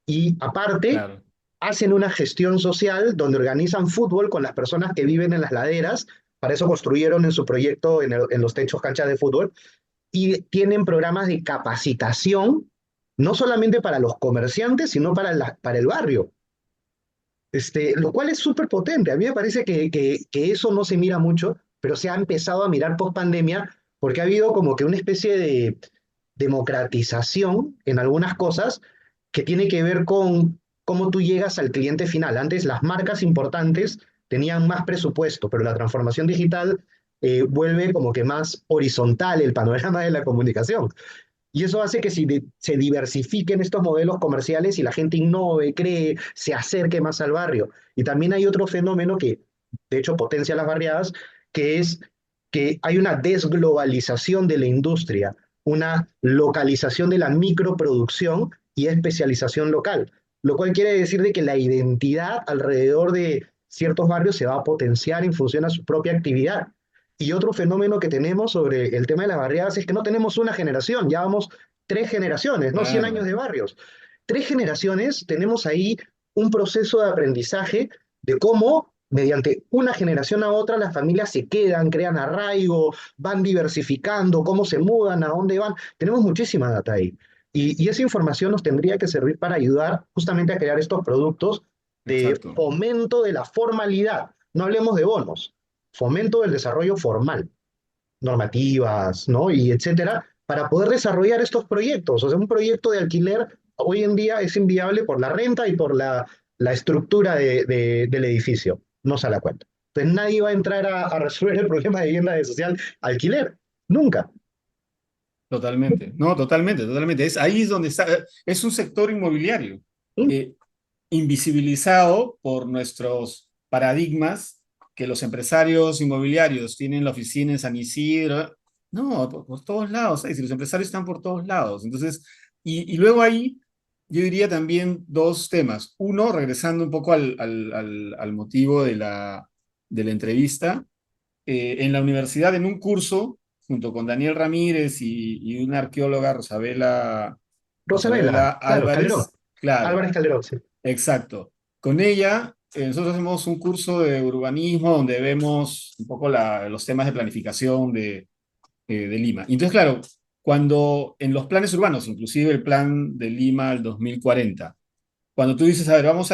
Y aparte, Claro. hacen una gestión social donde organizan fútbol con las personas que viven en las laderas. Para eso construyeron en su proyecto en los techos canchas de fútbol. Y tienen programas de capacitación, no solamente para los comerciantes, sino para el barrio. Lo cual es súper potente. A mí me parece que eso no se mira mucho, pero se ha empezado a mirar post pandemia porque ha habido como que una especie de democratización en algunas cosas que tiene que ver con cómo tú llegas al cliente final. Antes las marcas importantes tenían más presupuesto, pero la transformación digital vuelve como que más horizontal el panorama de la comunicación. Y eso hace que se diversifiquen estos modelos comerciales y la gente innove, cree, se acerque más al barrio. Y también hay otro fenómeno que, de hecho, potencia las barriadas, que es que hay una desglobalización de la industria, una localización de la microproducción y especialización local, lo cual quiere decir de que la identidad alrededor de ciertos barrios se va a potenciar en función a su propia actividad. Y otro fenómeno que tenemos sobre el tema de las barriadas es que no tenemos una generación, ya vamos 3 generaciones, no 100 años Claro, de barrios. 3 generaciones tenemos ahí un proceso de aprendizaje de cómo mediante una generación a otra las familias se quedan, crean arraigo, van diversificando, cómo se mudan, a dónde van. Tenemos muchísima data ahí. Y esa información nos tendría que servir para ayudar justamente a crear estos productos de exacto. fomento de la formalidad. No hablemos de bonos, fomento del desarrollo formal, normativas, ¿no? Y etcétera, para poder desarrollar estos proyectos. O sea, un proyecto de alquiler hoy en día es inviable por la renta y por la estructura del edificio. No se da cuenta. Entonces nadie va a entrar a resolver el problema de vivienda de social alquiler. Nunca. Totalmente. No, totalmente, totalmente. Ahí es donde está, es un sector inmobiliario, ¿Sí? eh, invisibilizado por nuestros paradigmas, que los empresarios inmobiliarios tienen la oficina en San Isidro. No, por todos lados, si los empresarios están por todos lados. Entonces, y luego ahí, yo diría también dos temas. Uno, regresando un poco al motivo de la entrevista, en la universidad, en un curso, junto con Daniel Ramírez y una arqueóloga, Rosabela, Rosabela claro, Calderón. Álvarez, claro, Álvarez Calderón, sí. exacto. Con ella, nosotros hacemos un curso de urbanismo donde vemos un poco los temas de planificación de Lima. Y entonces, claro, cuando en los planes urbanos, inclusive el plan de Lima al 2040, cuando tú dices, a ver, vamos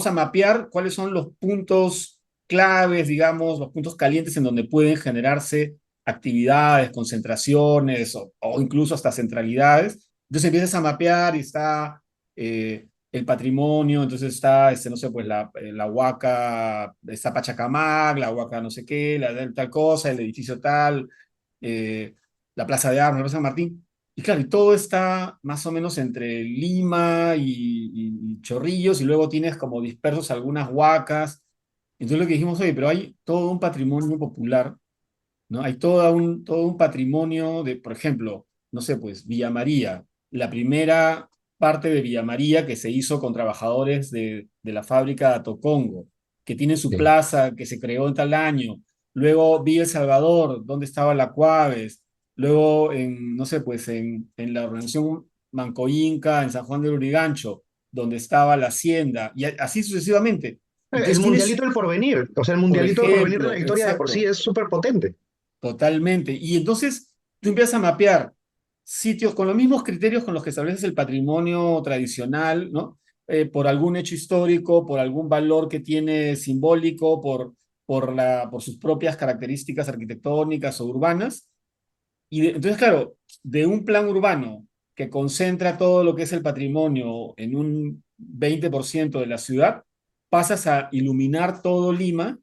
a mapear cuáles son los puntos claves, digamos, los puntos calientes en donde pueden generarse actividades, concentraciones o incluso hasta centralidades. Entonces empiezas a mapear y está el patrimonio, entonces está, no sé, pues la Huaca, está Pachacamac, la Huaca no sé qué, tal cosa, el edificio tal, eh, la Plaza de Armas, la Plaza San Martín. Y claro, y todo está más o menos entre Lima y Chorrillos, y luego tienes como dispersos algunas huacas. Entonces lo que dijimos, oye, pero hay todo un patrimonio popular, ¿no? Hay todo un patrimonio de, por ejemplo, no sé, pues Villa María, la primera parte de Villa María que se hizo con trabajadores de la fábrica de Atocongo, que tiene su Sí. plaza, que se creó en tal año. Luego Villa El Salvador, donde estaba la Cuaves. Luego no sé, pues en la organización Manco Inca, en San Juan del Urigancho, donde estaba la hacienda, y así sucesivamente. El Entonces tienes, mundialito del porvenir, o sea, el por mundialito del porvenir de la ejemplo, Victoria de por sí exacto. es súper potente. Totalmente. Y entonces tú empiezas a mapear sitios con los mismos criterios con los que estableces el patrimonio tradicional, ¿no? Por algún hecho histórico, por algún valor que tiene simbólico, por sus propias características arquitectónicas o urbanas. Entonces, claro, de un plan urbano que concentra todo lo que es el patrimonio en un 20% de la ciudad, pasas a iluminar todo Lima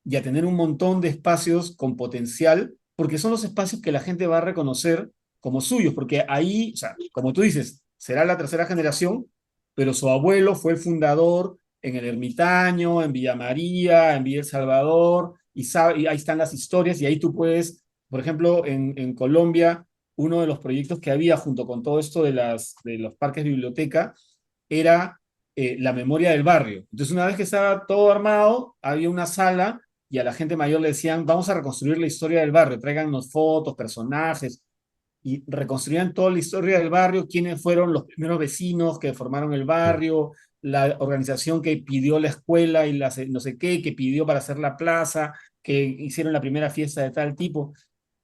y a tener un montón de espacios con potencial, porque son los espacios que la gente va a reconocer como suyos, porque ahí, o sea, como tú dices, será la tercera generación, pero su abuelo fue el fundador en el Ermitaño, en Villa María, en Villa El Salvador, y ahí están las historias, y ahí tú puedes, por ejemplo, en Colombia, uno de los proyectos que había junto con todo esto de los parques biblioteca era la memoria del barrio. Entonces, una vez que estaba todo armado, había una sala y a la gente mayor le decían, vamos a reconstruir la historia del barrio, tráiganos fotos, personajes, y reconstruían toda la historia del barrio, quiénes fueron los primeros vecinos que formaron el Sí. barrio, la organización que pidió la escuela y no sé qué, que pidió para hacer la plaza, que hicieron la primera fiesta de tal tipo.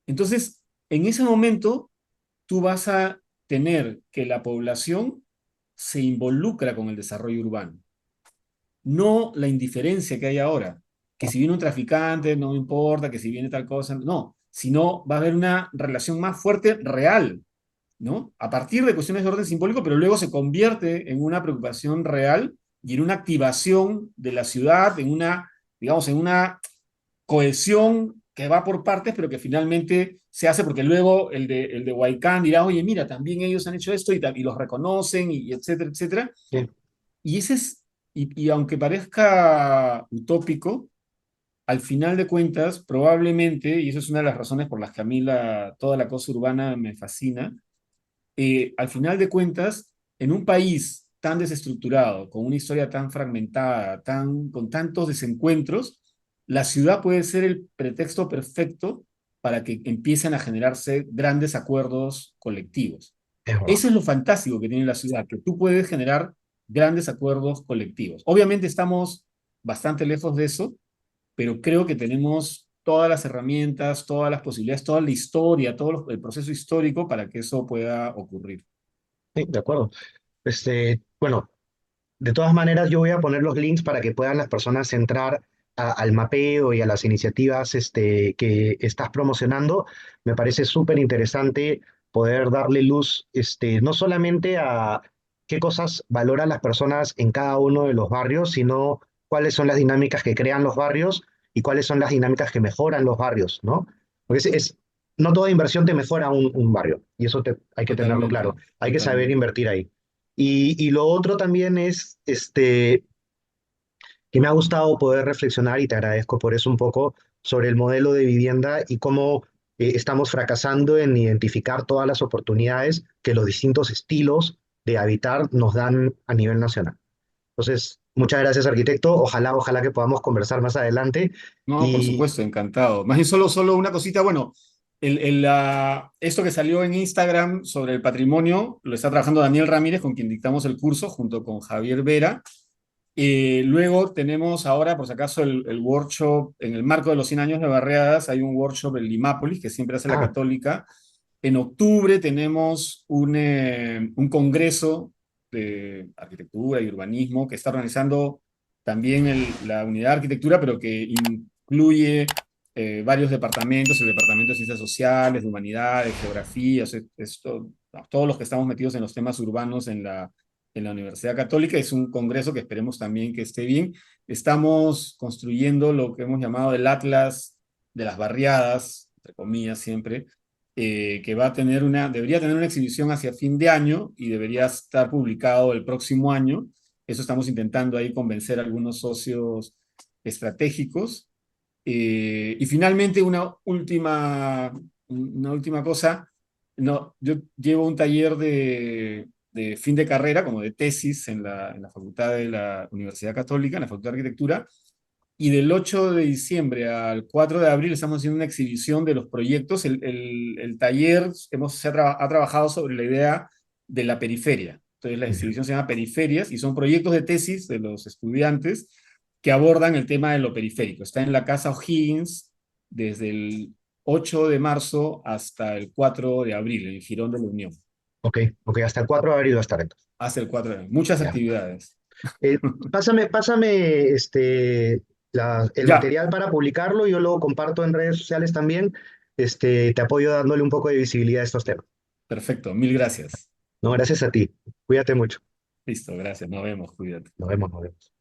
Entonces, en ese momento, tú vas a tener que la población se involucra con el desarrollo urbano. no la indiferencia que hay ahora, que si viene un traficante no me importa, que si viene tal cosa, no, sino va a haber una relación más fuerte, real, ¿no? A partir de cuestiones de orden simbólico, pero luego se convierte en una preocupación real y en una activación de la ciudad, en una, digamos, en una cohesión que va por partes, pero que finalmente se hace porque luego el de Huaycán dirá, oye, mira, también ellos han hecho esto y los reconocen y etcétera, etcétera. Sí, Y ese es, y aunque parezca utópico, al final de cuentas, probablemente, y eso es una de las razones por las que a mí toda la cosa urbana me fascina, al final de cuentas, en un país tan desestructurado, con una historia tan fragmentada, con tantos desencuentros, la ciudad puede ser el pretexto perfecto para que empiecen a generarse grandes acuerdos colectivos. es verdad. Eso es lo fantástico que tiene la ciudad, que tú puedes generar grandes acuerdos colectivos. Obviamente estamos bastante lejos de eso, pero creo que tenemos todas las herramientas, todas las posibilidades, toda la historia, el proceso histórico para que eso pueda ocurrir. Sí, de acuerdo. Bueno, de todas maneras, yo voy a poner los links para que puedan las personas entrar al mapeo y a las iniciativas que estás promocionando. Me parece súper interesante poder darle luz, no solamente a qué cosas valoran las personas en cada uno de los barrios, sino cuáles son las dinámicas que crean los barrios y cuáles son las dinámicas que mejoran los barrios, ¿no? Porque no toda inversión te mejora un barrio, y eso hay que tenerlo claro. Totalmente, Hay que saber totalmente. invertir ahí. Y lo otro también es que me ha gustado poder reflexionar, y te agradezco por eso un poco, sobre el modelo de vivienda y cómo estamos fracasando en identificar todas las oportunidades que los distintos estilos de habitar nos dan a nivel nacional. Entonces, muchas gracias, arquitecto. Ojalá que podamos conversar más adelante. No, por Y, supuesto, encantado. Más bien solo una cosita, bueno, esto que salió en Instagram sobre el patrimonio lo está trabajando Daniel Ramírez, con quien dictamos el curso, junto con Javier Vera. Luego tenemos ahora, por si acaso, el workshop, en el marco de los 100 años de Barriadas, hay un workshop en Limápolis, que siempre hace la ah, Católica. En octubre tenemos un congreso de arquitectura y urbanismo que está organizando también la unidad de arquitectura, pero que incluye varios departamentos, el Departamento de Ciencias Sociales, de Humanidades, Geografía, o sea, todos los que estamos metidos en los temas urbanos en la Universidad Católica. Es un congreso que esperemos también que esté bien. Estamos construyendo lo que hemos llamado el Atlas de las Barriadas, entre comillas siempre, que debería tener una exhibición hacia fin de año y debería estar publicado el próximo año. Eso estamos intentando ahí convencer a algunos socios estratégicos. Y finalmente, una última cosa. No, yo llevo un taller de fin de carrera, como de tesis, en la facultad de la Universidad Católica, en la Facultad de Arquitectura, y del 8 de diciembre al 4 de abril estamos haciendo una exhibición de los proyectos. El taller ha trabajado sobre la idea de la periferia. Entonces la exhibición se llama Periferias y son proyectos de tesis de los estudiantes que abordan el tema de lo periférico. Está en la Casa O'Higgins desde el 8 de marzo hasta el 4 de abril, en el Jirón de la Unión. ok, hasta el 4 de abril va a estar entonces. Hasta el 4 de abril. Muchas Ya. actividades. Pásame el Ya, material para publicarlo. Yo lo comparto en redes sociales también. Te apoyo dándole un poco de visibilidad a estos temas. perfecto. Mil gracias. No, gracias a ti. Cuídate mucho. Listo, gracias. Nos vemos. Cuídate. Nos vemos, nos vemos.